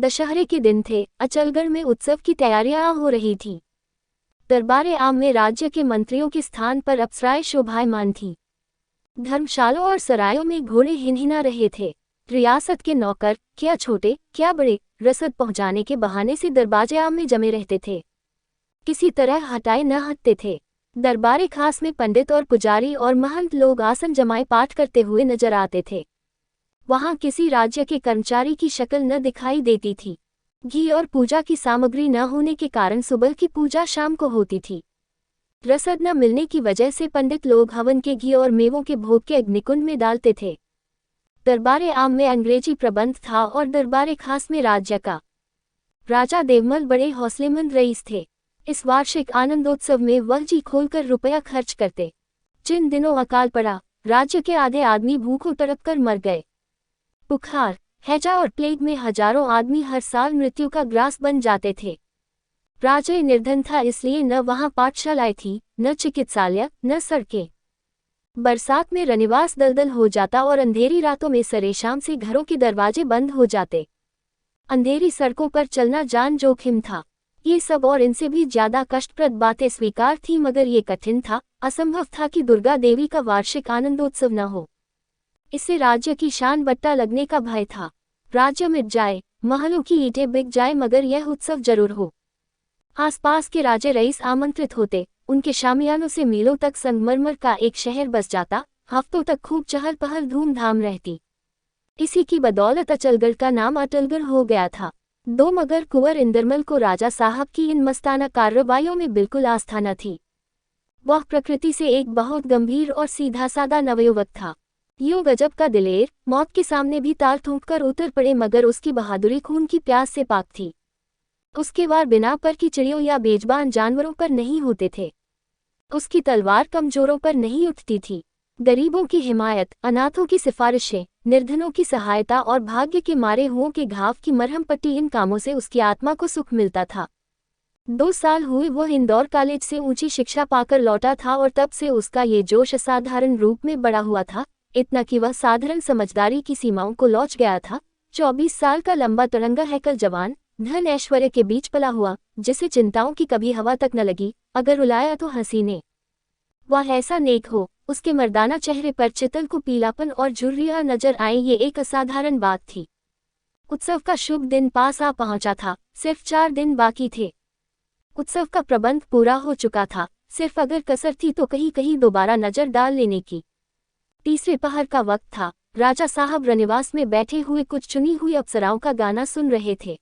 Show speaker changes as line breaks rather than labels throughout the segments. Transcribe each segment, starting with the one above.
दशहरे के दिन थे। अचलगढ़ में उत्सव की तैयारियां हो रही थी। दरबारे आम में राज्य के मंत्रियों के स्थान पर अप्सराएं शोभायमान थीं। धर्मशालों और सरायों में घोड़े हिनहिना रहे थे। रियासत के नौकर, क्या छोटे क्या बड़े, रसद पहुंचाने के बहाने से दरबाजे आम में जमे रहते थे। किसी तरह हटाए न हटते थे। दरबारे खास में पंडित और पुजारी और महंत लोग आसन जमाए पाठ करते हुए नजर आते थे। वहां किसी राज्य के कर्मचारी की शक्ल न दिखाई देती थी। घी और पूजा की सामग्री न होने के कारण सुबह की पूजा शाम को होती थी। रसद न मिलने की वजह से पंडित लोग हवन के घी और मेवों के भोग के अग्निकुंड में डालते थे। दरबारे आम में अंग्रेजी प्रबंध था और दरबारे खास में राज्य का। राजा देवमल बड़े हौसलेमंद रईस थे। इस वार्षिक आनंदोत्सव में वह जी खोलकर रुपया खर्च करते। जिन दिनों अकाल पड़ा, राज्य के आधे आदमी भूखों तड़पकर मर गए। बुखार, हैजा और प्लेग में हजारों आदमी हर साल मृत्यु का ग्रास बन जाते थे। राज्य निर्धन था, इसलिए न वहां पाठशालाएं थी, न चिकित्सालय, न सड़कें। बरसात में रनिवास दलदल हो जाता और अंधेरी रातों में सरेशाम से घरों के दरवाजे बंद हो जाते। अंधेरी सड़कों पर चलना जान जोखिम था। ये सब और इनसे भी ज्यादा कष्टप्रद बातें स्वीकार थी, मगर ये कठिन था, असंभव था कि दुर्गा देवी का वार्षिक आनंदोत्सव न हो। इससे राज्य की शान बट्टा लगने का भय था। राज्य मिट जाए, महलों की ईंटें बिक जाए, मगर यह उत्सव जरूर हो। आसपास के राजे रईस आमंत्रित होते। उनके शामियानों से मीलों तक संगमरमर का एक शहर बस जाता। हफ्तों तक खूब चहल पहल धूमधाम रहती। इसी की बदौलत अचलगढ़ का नाम अटलगढ़ हो गया था। दो मगर कुंवर इंदरमल को राजा साहब की इन मस्ताना कार्रवाइयों में बिल्कुल आस्था न थी। वह प्रकृति से एक बहुत गंभीर और सीधा सादा नवयुवक था। यूं गजब का दिलेर, मौत के सामने भी ताल ठोंककर उतर पड़े, मगर उसकी बहादुरी खून की प्यास से पाक थी। उसके वार बिना पर की चिड़ियों या बेजबान जानवरों पर नहीं होते थे। उसकी तलवार कमजोरों पर नहीं उठती थी। गरीबों की हिमायत, अनाथों की सिफारिशें, निर्धनों की सहायता और भाग्य के मारे हुओं के घाव की मरहम पट्टी, इन कामों से उसकी आत्मा को सुख मिलता था। 2 साल हुए वह इंदौर कॉलेज से ऊंची शिक्षा पाकर लौटा था और तब से उसका ये जोश असाधारण रूप में बढ़ा हुआ था, इतना कि वह साधारण समझदारी की सीमाओं को लौट गया था। 24 साल का लंबा तरंगा हैकल जवान, धन ऐश्वर्य के बीच पला हुआ, जिसे चिंताओं की कभी हवा तक न लगी, अगर रुलाया तो हंसी ने। वह ऐसा नेक हो, उसके मर्दाना चेहरे पर चितल को पीलापन और झुर्रियां नजर आए, ये एक असाधारण बात थी। उत्सव का शुभ दिन पास आ पहुंचा था। सिर्फ 4 दिन बाकी थे। उत्सव का प्रबंध पूरा हो चुका था। सिर्फ अगर कसर थी तो कहीं कहीं दोबारा नजर डाल लेने की। तीसरे पहर का वक्त था। राजा साहब रनिवास में बैठे हुए कुछ चुनी हुई अप्सराओं का गाना सुन रहे थे।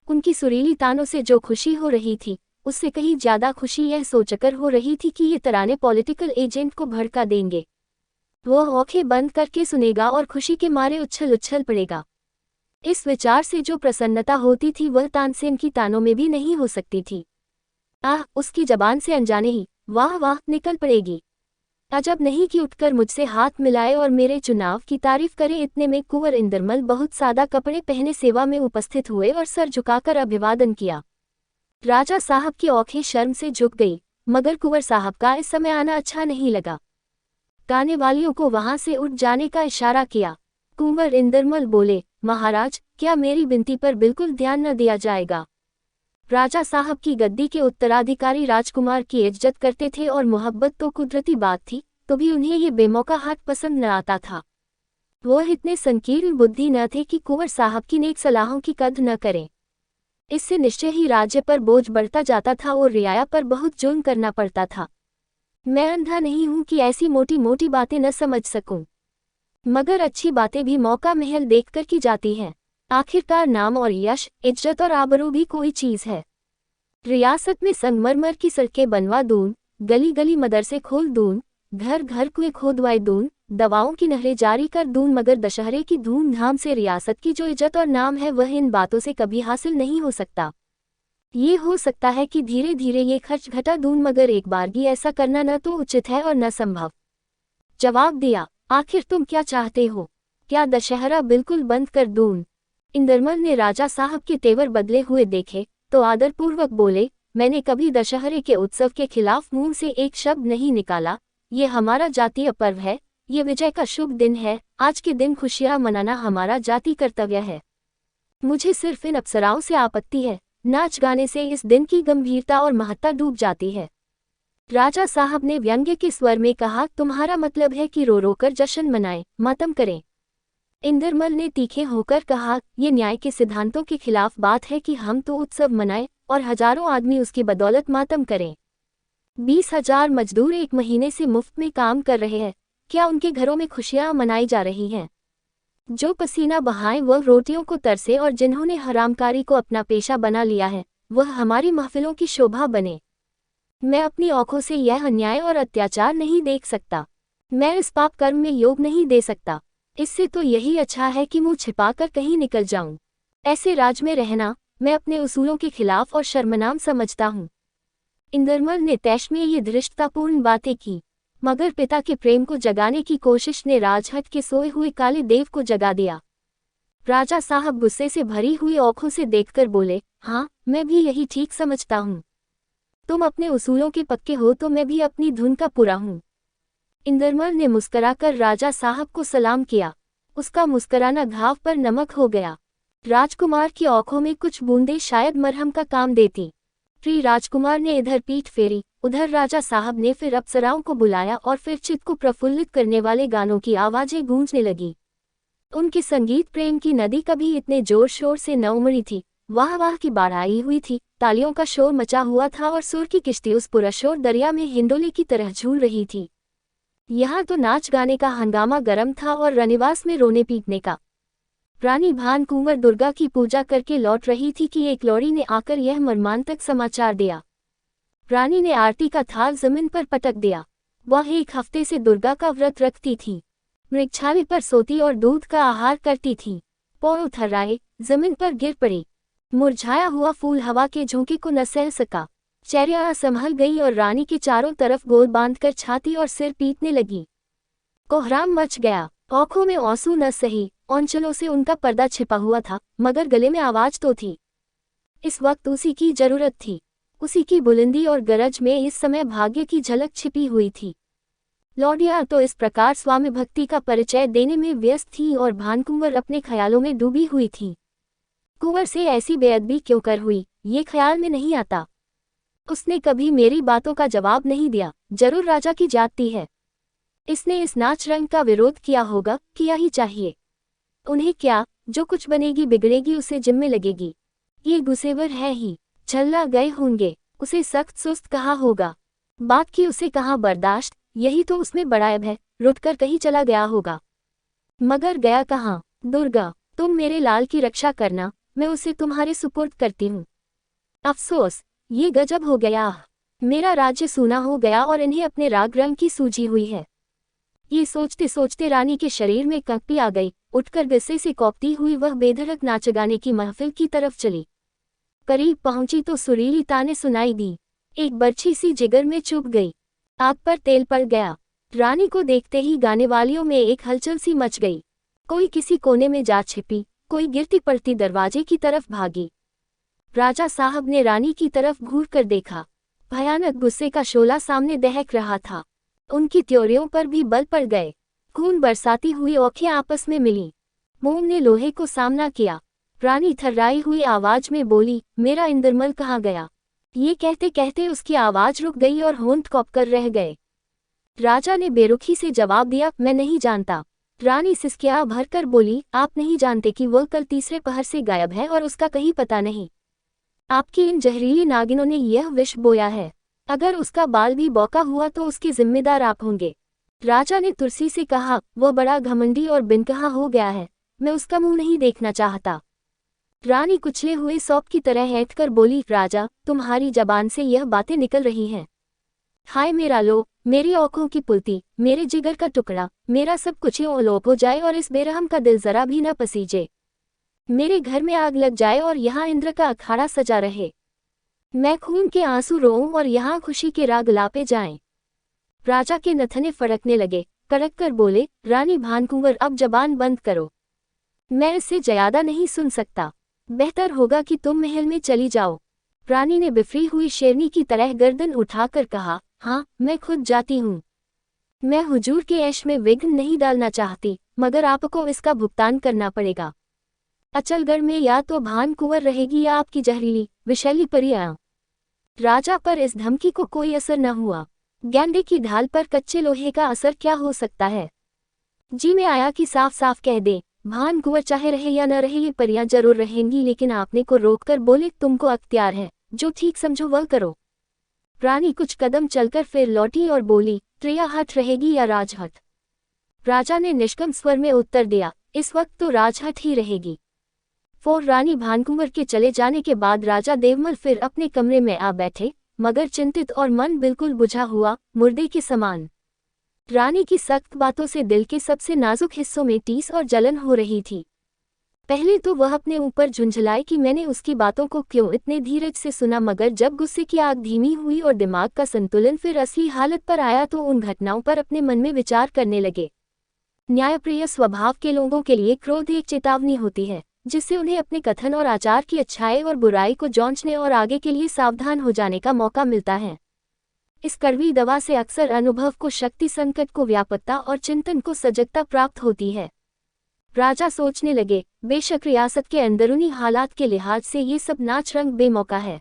उनकी सुरीली तानों से जो खुशी हो रही थी, उससे कहीं ज्यादा खुशी यह सोचकर हो रही थी कि ये तराने पॉलिटिकल एजेंट को भड़का देंगे। वो आंखें बंद करके सुनेगा और खुशी के मारे उछल उछल पड़ेगा। इस विचार से जो प्रसन्नता होती थी वह तानसेन की तानों में भी नहीं हो सकती थी। उसकी जबान से अनजाने ही वाह वाह निकल पड़ेगी। अजब नहीं कि उठकर मुझसे हाथ मिलाए और मेरे चुनाव की तारीफ करे। इतने में कुंवर इंदरमल बहुत सादा कपड़े पहने सेवा में उपस्थित हुए और सर झुकाकर अभिवादन किया। राजा साहब की आंखें शर्म से झुक गई, मगर कुंवर साहब का इस समय आना अच्छा नहीं लगा। गाने वालियों को वहां से उठ जाने का इशारा किया। कुंवर इंदरमल बोले, महाराज, क्या मेरी विनती पर बिल्कुल ध्यान न दिया जाएगा? राजा साहब की गद्दी के उत्तराधिकारी राजकुमार की इज्जत करते थे और मोहब्बत तो कुदरती बात थी, तो भी उन्हें ये बेमौका हाथ पसंद न आता था। वह इतने संकीर्ण बुद्धि न थे कि कुंवर साहब की नेक सलाहों की कद्र न करें। इससे निश्चय ही राज्य पर बोझ बढ़ता जाता था और रियाया पर बहुत जुल्म करना पड़ता था। मैं अंधा नहीं हूं कि ऐसी मोटी मोटी बातें न समझ सकूं, मगर अच्छी बातें भी मौका महल देखकर की जाती हैं। आखिरकार नाम और यश, इज्जत और आबरू भी कोई चीज है। रियासत में संगमरमर की सड़कें बनवा दूं, गली गली मदरसे खोल दूं, घर घर कुएं खोदवाए दूं, दवाओं की नहरें जारी कर दूं, मगर दशहरे की धूमधाम से रियासत की जो इज्जत और नाम है वह इन बातों से कभी हासिल नहीं हो सकता। ये हो सकता है कि धीरे धीरे ये खर्च घटा दूं, मगर एक बारगी ऐसा करना न तो उचित है और न संभव। जवाब दिया, आखिर तुम क्या चाहते हो? क्या दशहरा बिल्कुल बंद कर दूं? इंदरमल ने राजा साहब के तेवर बदले हुए देखे तो आदरपूर्वक बोले, मैंने कभी दशहरे के उत्सव के खिलाफ मुंह से एक शब्द नहीं निकाला। ये हमारा जातीय पर्व है, ये विजय का शुभ दिन है। आज के दिन खुशियां मनाना हमारा जाति कर्तव्य है। मुझे सिर्फ इन अप्सराओं से आपत्ति है। नाच गाने से इस दिन की गंभीरता और महत्ता डूब जाती है। राजा साहब ने व्यंग्य के स्वर में कहा, तुम्हारा मतलब है कि रो रो कर जश्न मनाएं, मातम करें। इंदरमल ने तीखे होकर कहा, ये न्याय के सिद्धांतों के खिलाफ बात है कि हम तो उत्सव मनाएं और हजारों आदमी उसकी बदौलत मातम करें। 20,000 मजदूर एक महीने से मुफ्त में काम कर रहे हैं। क्या उनके घरों में खुशियां मनाई जा रही हैं? जो पसीना बहाएं वह रोटियों को तरसे और जिन्होंने हरामकारी को अपना पेशा बना लिया है वह हमारी महफिलों की शोभा बने। मैं अपनी आंखों से यह अन्याय और अत्याचार नहीं देख सकता। मैं इस पाप कर्म में योग नहीं दे सकता। इससे तो यही अच्छा है कि मुंह छिपाकर कहीं निकल जाऊं। ऐसे राज में रहना मैं अपने उसूलों के खिलाफ और शर्मनाम समझता हूं। इंदरमल ने तैश में ये धृष्टतापूर्ण बातें की, मगर पिता के प्रेम को जगाने की कोशिश ने राजहट के सोए हुए काले देव को जगा दिया। राजा साहब गुस्से से भरी हुई आंखों से देखकर बोले, हाँ, मैं भी यही ठीक समझता हूँ। तुम अपने उसूलों के पक्के हो तो मैं भी अपनी धुन का पूरा हूँ। इंदरमल ने मुस्कराकर राजा साहब को सलाम किया। उसका मुस्कराना घाव पर नमक हो गया। राजकुमार की आंखों में कुछ बूंदें शायद मरहम का काम देती। श्री राजकुमार ने इधर पीठ फेरी, उधर राजा साहब ने फिर अप्सराओं को बुलाया और फिर चित्त को प्रफुल्लित करने वाले गानों की आवाजें गूंजने लगी। उनके संगीत प्रेम की नदी कभी इतने जोर शोर से न उमड़ी थी। वाह वाह की बाढ़ आई हुई थी, तालियों का शोर मचा हुआ था और सुर की किश्ती उस पुरशोर दरिया में हिंडोले की तरह झूल रही थी। यहाँ तो नाच गाने का हंगामा गर्म था और रनिवास में रोने पीटने का। रानी भानकुंवर दुर्गा की पूजा करके लौट रही थी कि एक लौड़ी ने आकर यह मर्मांतक समाचार दिया। रानी ने आरती का थाल जमीन पर पटक दिया। वह 1 हफ्ते से दुर्गा का व्रत रखती थी। मृगछाले पर सोती और दूध का आहार करती थी। पांव थर्राए, जमीन पर गिर पड़ी। मुरझाया हुआ फूल हवा के झोंके को न सह सका। चेहरा संभल गई और रानी के चारों तरफ गोल बांधकर छाती और सिर पीटने लगी। कोहराम मच गया। आंखों में आंसू न सही, औंचलों से उनका पर्दा छिपा हुआ था, मगर गले में आवाज तो थी। इस वक्त उसी की जरूरत थी। उसी की बुलंदी और गरज में इस समय भाग्य की झलक छिपी हुई थी। लौडिया तो इस प्रकार स्वामी भक्ति का परिचय देने में व्यस्त थी और भानकुंवर अपने ख्यालों में डूबी हुई थी। कुंवर से ऐसी बेअदबी क्यों कर हुई, ये ख्याल में नहीं आता। उसने कभी मेरी बातों का जवाब नहीं दिया। जरूर राजा की जाति है। इसने इस नाच रंग का विरोध किया होगा, किया ही चाहिए। उन्हें क्या, जो कुछ बनेगी बिगड़ेगी उसे जिम्मे लगेगी। ये गुस्सेवर है ही, छल्ला गए होंगे, उसे सख्त सुस्त कहा होगा। बात की उसे कहाँ बर्दाश्त, यही तो उसमें बड़ा ऐब है। रुठकर कहीं चला गया होगा। मगर गया कहाँ? दुर्गा, तुम मेरे लाल की रक्षा करना, मैं उसे तुम्हारे सुपुर्द करती हूँ। अफसोस, ये गजब हो गया। मेरा राज्य सूना हो गया और इन्हें अपने राग रंग की सूझी हुई है। ये सोचते सोचते रानी के शरीर में कंपी आ गई। उठकर गुस्से से कौपती हुई वह बेधड़क नाच गाने की महफिल की तरफ चली। करीब पहुंची तो सुरीली ताने सुनाई दी। एक बर्छी सी जिगर में चुभ गई। आग पर तेल पड़ गया। रानी को देखते ही गाने वालियों में एक हलचल सी मच गई। कोई किसी कोने में जा छिपी, कोई गिरती पड़ती दरवाजे की तरफ भागी। राजा साहब ने रानी की तरफ घूर कर देखा। भयानक गुस्से का शोला सामने दहक रहा था। उनकी त्योरियों पर भी बल पड़ गए। खून बरसाती हुई आंखें आपस में मिली। मोम ने लोहे को सामना किया। रानी थर्राई हुई आवाज में बोली, मेरा इंदरमल कहाँ गया? ये कहते कहते उसकी आवाज रुक गई और होंठ कौप कर रह गए। राजा ने बेरुखी से जवाब दिया, मैं नहीं जानता। रानी सिसकिया भरकर बोली, आप नहीं जानते कि वह कल तीसरे पहर से गायब है और उसका कहीं पता नहीं। आपकी इन जहरीली नागिनों ने यह विष बोया है। अगर उसका बाल भी बौका हुआ तो उसके जिम्मेदार आप होंगे। राजा ने तुलसी से कहा, वह बड़ा घमंडी और बिनकहा हो गया है, मैं उसका मुंह नहीं देखना चाहता। रानी कुचले हुए सौंप की तरह ऐंठकर बोली, राजा, तुम्हारी जबान से यह बातें निकल रही हैं। हाय मेरा लो, मेरी आंखों की पुलती, मेरे जिगर का टुकड़ा, मेरा सब कुछ यूं उलोप हो जाए और इस बेरहम का दिल जरा भी न पसीजे। मेरे घर में आग लग जाए और यहाँ इंद्र का अखाड़ा सजा रहे। मैं खून के आंसू रोऊं और यहाँ खुशी के राग लापे जाएं। राजा के नथने फड़कने लगे। कड़क कर बोले, रानी भानकुंवर, अब जबान बंद करो। मैं इससे ज्यादा नहीं सुन सकता। बेहतर होगा कि तुम महल में चली जाओ। रानी ने बिफरी हुई शेरनी की तरह गर्दन उठाकर कहा, हाँ, मैं खुद जाती हूँ। मैं हुजूर के ऐश में विघ्न नहीं डालना चाहती, मगर आपको इसका भुगतान करना पड़ेगा। अचलगढ़ में या तो भान कुंवर रहेगी या आपकी जहरीली विषैली परियां। राजा पर इस धमकी को कोई असर न हुआ। गेंडे की ढाल पर कच्चे लोहे का असर क्या हो सकता है। जी में आया कि साफ साफ कह दे, भान कुंवर चाहे रहे या न रहे ये परियां जरूर रहेंगी, लेकिन आपने को रोककर बोले तुमको अख्तियार है, जो ठीक समझो वह करो। रानी कुछ कदम चलकर फिर लौटी और बोली, त्रिया हट रहेगी या राजहट। राजा ने निष्कम स्वर में उत्तर दिया, इस वक्त तो राजहट ही रहेगी। फोर रानी भानकुंवर के चले जाने के बाद राजा देवमल फिर अपने कमरे में आ बैठे, मगर चिंतित और मन बिल्कुल बुझा हुआ, मुर्दे के समान। रानी की सख्त बातों से दिल के सबसे नाजुक हिस्सों में टीस और जलन हो रही थी। पहले तो वह अपने ऊपर झुंझलाए कि मैंने उसकी बातों को क्यों इतने धीरज से सुना, मगर जब गुस्से की आग धीमी हुई और दिमाग का संतुलन फिर असली हालत पर आया तो उन घटनाओं पर अपने मन में विचार करने लगे। न्यायप्रिय स्वभाव के लोगों के लिए क्रोध एक चेतावनी होती है, जिससे उन्हें अपने कथन और आचार की अच्छाई और बुराई को जांचने और आगे के लिए सावधान हो जाने का मौका मिलता है। इस कड़वी दवा से अक्सर अनुभव को शक्ति, संकट को व्यापकता और चिंतन को सजगता प्राप्त होती है। राजा सोचने लगे, बेशक रियासत के अंदरूनी हालात के लिहाज से ये सब नाच रंग बेमौका है।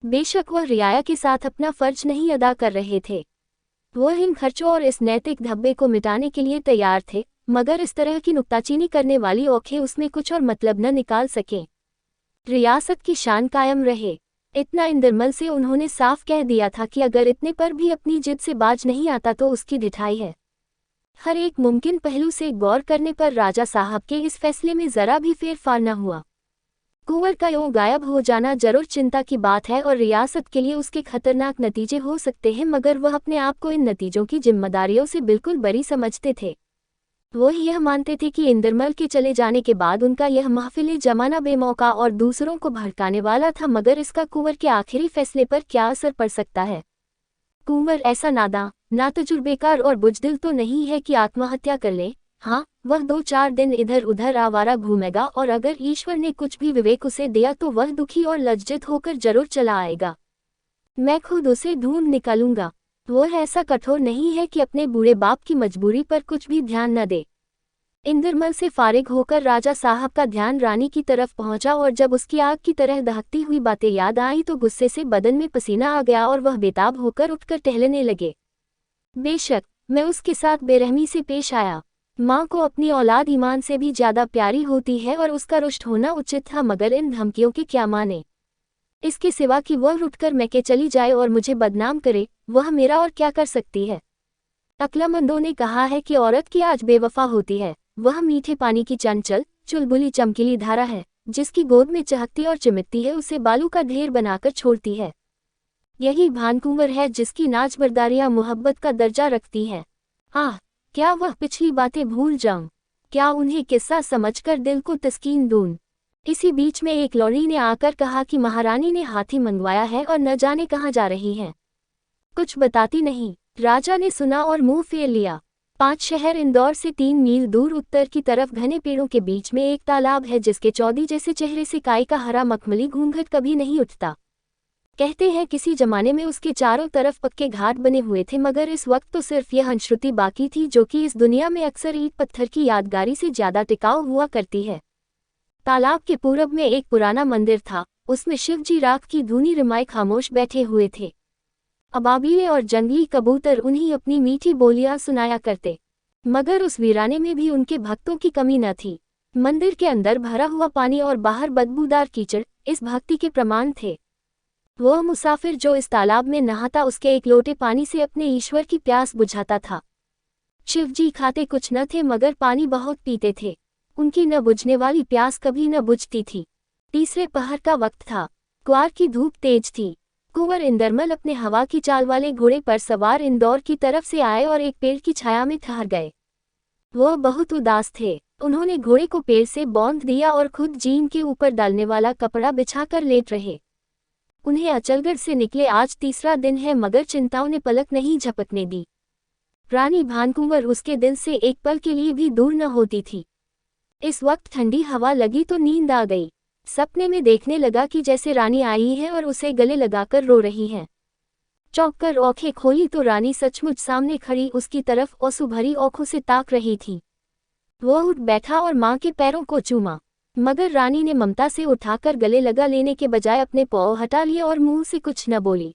बेशक वह रियाया के साथ अपना फर्ज नहीं अदा कर रहे थे। वह इन खर्चों और इस नैतिक धब्बे को मिटाने के लिए तैयार थे, मगर इस तरह की नुक्ताचीनी करने वाली औखें उसमें कुछ और मतलब न निकाल सके। रियासत की शान कायम रहे, इतना इंदरमल से उन्होंने साफ कह दिया था कि अगर इतने पर भी अपनी जिद से बाज नहीं आता तो उसकी ढिठाई है। हर एक मुमकिन पहलू से गौर करने पर राजा साहब के इस फैसले में जरा भी फेरफार न हुआ। कुंवर का यूं गायब हो जाना जरूर चिंता की बात है और रियासत के लिए उसके खतरनाक नतीजे हो सकते हैं, मगर वह अपने आप को इन नतीजों की जिम्मेदारियों से बिल्कुल बरी समझते थे। वो यह मानते थे कि इंदरमल के चले जाने के बाद उनका यह महफिल जमाना बेमौका और दूसरों को भड़काने वाला था, मगर इसका कुंवर के आखिरी फैसले पर क्या असर पड़ सकता है। कुंवर ऐसा नादां, नातजुर्बेकार और बुजदिल तो नहीं है कि आत्महत्या कर ले। हाँ, वह 2-4 दिन इधर उधर आवारा घूमेगा और अगर ईश्वर ने कुछ भी विवेक उसे दिया तो वह दुखी और लज्जित होकर जरूर चला आएगा। मैं खुद उसे ढूंढ निकालूंगा। वह ऐसा कठोर नहीं है कि अपने बूढ़े बाप की मजबूरी पर कुछ भी ध्यान न दे। इंदरमल से फारिग होकर राजा साहब का ध्यान रानी की तरफ पहुंचा और जब उसकी आग की तरह दहकती हुई बातें याद आईं तो गुस्से से बदन में पसीना आ गया और वह बेताब होकर उठकर टहलने लगे। बेशक मैं उसके साथ बेरहमी से पेश आया। माँ को अपनी औलाद ईमान से भी ज्यादा प्यारी होती है और उसका रुष्ट होना उचित था, मगर इन धमकियों के क्या माने। इसके सिवा कि वह उठकर मैके चली जाए और मुझे बदनाम करे, वह मेरा और क्या कर सकती है। अक्लमंदों ने कहा है कि औरत की आज बेवफा होती है, वह मीठे पानी की चंचल चुलबुली चमकीली धारा है, जिसकी गोद में चहकती और चिमटती है उसे बालू का ढेर बनाकर छोड़ती है। यही भानकुंवर है जिसकी नाचबरदारियां मोहब्बत का दर्जा रखती हैं। आह, क्या वह पिछली बातें भूल जाऊं, क्या उन्हें किस्सा समझकर दिल को तस्कीन दूं। इसी बीच में एक लौड़ी ने आकर कहा कि महारानी ने हाथी मंगवाया है और न जाने कहाँ जा रही हैं। कुछ बताती नहीं। राजा ने सुना और मुंह फेर लिया। 5 शहर इंदौर से 3 मील दूर उत्तर की तरफ घने पेड़ों के बीच में एक तालाब है जिसके चौदी जैसे चेहरे से काई का हरा मखमली घूंघट कभी नहीं उठता। कहते हैं किसी जमाने में उसके चारों तरफ पक्के घाट बने हुए थे, मगर इस वक्त तो सिर्फ यह अंशश्रुति बाकी थी जो कि इस दुनिया में अक्सर ईंट पत्थर की यादगारी से ज्यादा टिकाऊ हुआ करती है। तालाब के पूरब में एक पुराना मंदिर था, उसमें शिवजी राख की धूनी रिमाए खामोश बैठे हुए थे। अबाबीले और जंगली कबूतर उन्हीं अपनी मीठी बोलियां सुनाया करते, मगर उस वीराने में भी उनके भक्तों की कमी न थी। मंदिर के अंदर भरा हुआ पानी और बाहर बदबूदार कीचड़ इस भक्ति के प्रमाण थे। वह मुसाफिर जो इस तालाब में नहाता उसके एक लोटे पानी से अपने ईश्वर की प्यास बुझाता था। शिवजी खाते कुछ न थे मगर पानी बहुत पीते थे। उनकी न बुझने वाली प्यास कभी न बुझती थी। तीसरे पहर का वक्त था, क्वार की धूप तेज थी। कुंवर इंदरमल अपने हवा की चाल वाले घोड़े पर सवार इंदौर की तरफ से आए और एक पेड़ की छाया में ठहर गए। वह बहुत उदास थे। उन्होंने घोड़े को पेड़ से बांध दिया और खुद जीन के ऊपर डालने वाला कपड़ा बिछाकर लेट रहे। उन्हें अचलगढ़ से निकले आज तीसरा दिन है, मगर चिंताओं ने पलक नहीं झपकने दी। रानी भानकुंवर उसके दिल से एक पल के लिए भी दूर न होती थी। इस वक्त ठंडी हवा लगी तो नींद आ गई। सपने में देखने लगा कि जैसे रानी आई है और उसे गले लगाकर रो रही है। चौंक कर आंखें खोली तो रानी सचमुच सामने खड़ी उसकी तरफ आंसू भरी आंखों से ताक रही थी। वह उठ बैठा और माँ के पैरों को चूमा। मगर रानी ने ममता से उठाकर गले लगा लेने के बजाय अपने पाँव हटा लिए और मुंह से कुछ न बोली।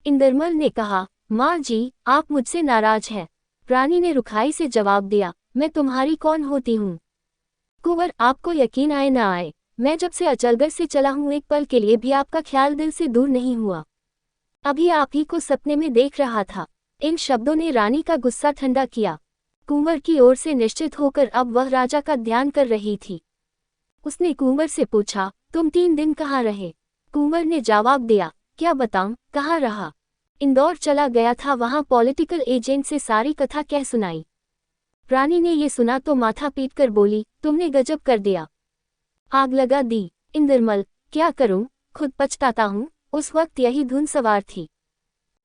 इंदरमल ने कहा, माँ जी, आप मुझसे नाराज हैं। रानी ने रुखाई से जवाब दिया, मैं तुम्हारी कौन होती हूँ? कुंवर, आपको यकीन आए न आए, मैं जब से अचलगढ़ से चला हूँ एक पल के लिए भी आपका ख्याल दिल से दूर नहीं हुआ। अभी आप ही को सपने में देख रहा था। इन शब्दों ने रानी का गुस्सा ठंडा किया। कुंवर की ओर से निश्चित होकर अब वह राजा का ध्यान कर रही थी। उसने कुंवर से पूछा, तुम 3 दिन कहाँ रहे? कुंवर ने जवाब दिया, क्या बताऊं, कहाँ रहा? इंदौर चला गया था, वहां पॉलिटिकल एजेंट से सारी कथा कह सुनाई। रानी ने ये सुना तो माथा पीटकर बोली, तुमने गजब कर दिया, आग लगा दी। इंदरमल, क्या करूं, खुद पछताता हूँ। उस वक्त यही धुन सवार थी।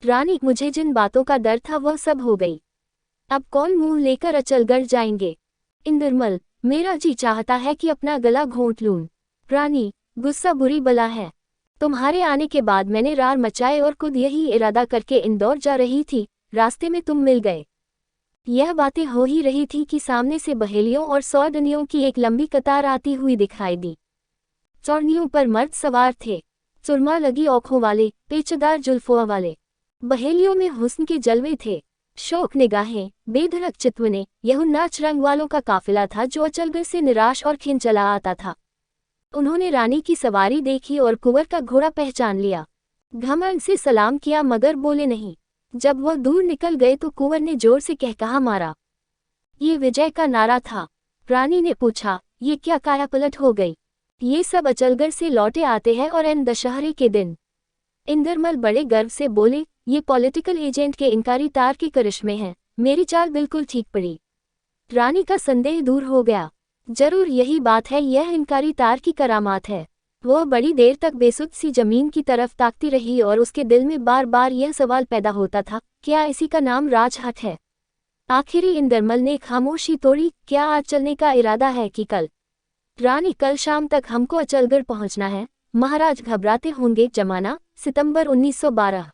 रानी, मुझे जिन बातों का डर था वह सब हो गई। अब कौन मुंह लेकर अचलगढ़ जाएंगे? इंदरमल, मेरा जी चाहता है कि अपना गला घोंट लूं। रानी, गुस्सा बुरी बला है। तुम्हारे आने के बाद मैंने रार मचाए और खुद यही इरादा करके इंदौर जा रही थी, रास्ते में तुम मिल गए। यह बातें हो ही रही थी कि सामने से बहेलियों और सौदनियों की एक लंबी कतार आती हुई दिखाई दी। चौड़नियों पर मर्द सवार थे, सुरमा लगी आंखों वाले, पेचदार जुल्फों वाले। बहेलियों में हुस्न के जलवे थे, शौक निगाहें, बेधड़क चितवने। यह नाच रंग वालों का काफिला था जो अचलगढ़ से निराश और खिन चला आता था। उन्होंने रानी की सवारी देखी और कुंवर का घोड़ा पहचान लिया। घमंड से सलाम किया मगर बोले नहीं। जब वह दूर निकल गए तो कुंवर ने जोर से कहकहा मारा। ये विजय का नारा था। रानी ने पूछा, ये क्या कायापलट हो गई? ये सब अचलगढ़ से लौटे आते हैं और एन दशहरे के दिन। इंदरमल बड़े गर्व से बोले, ये पॉलिटिकल एजेंट के इनकारी तार के करिश्मे हैं। मेरी चाल बिल्कुल ठीक पड़ी। रानी का संदेह दूर हो गया। जरूर यही बात है, यह इनकारी तार की करामात है। वह बड़ी देर तक बेसुध सी जमीन की तरफ ताकती रही और उसके दिल में बार बार यह सवाल पैदा होता था, क्या इसी का नाम राजहट है? आखिरी इंदरमल ने खामोशी तोड़ी, क्या आज चलने का इरादा है कि कल? रानी, कल शाम तक हमको अचलगढ़ पहुंचना है। महाराज घबराते होंगे। जमाना सितंबर 1912।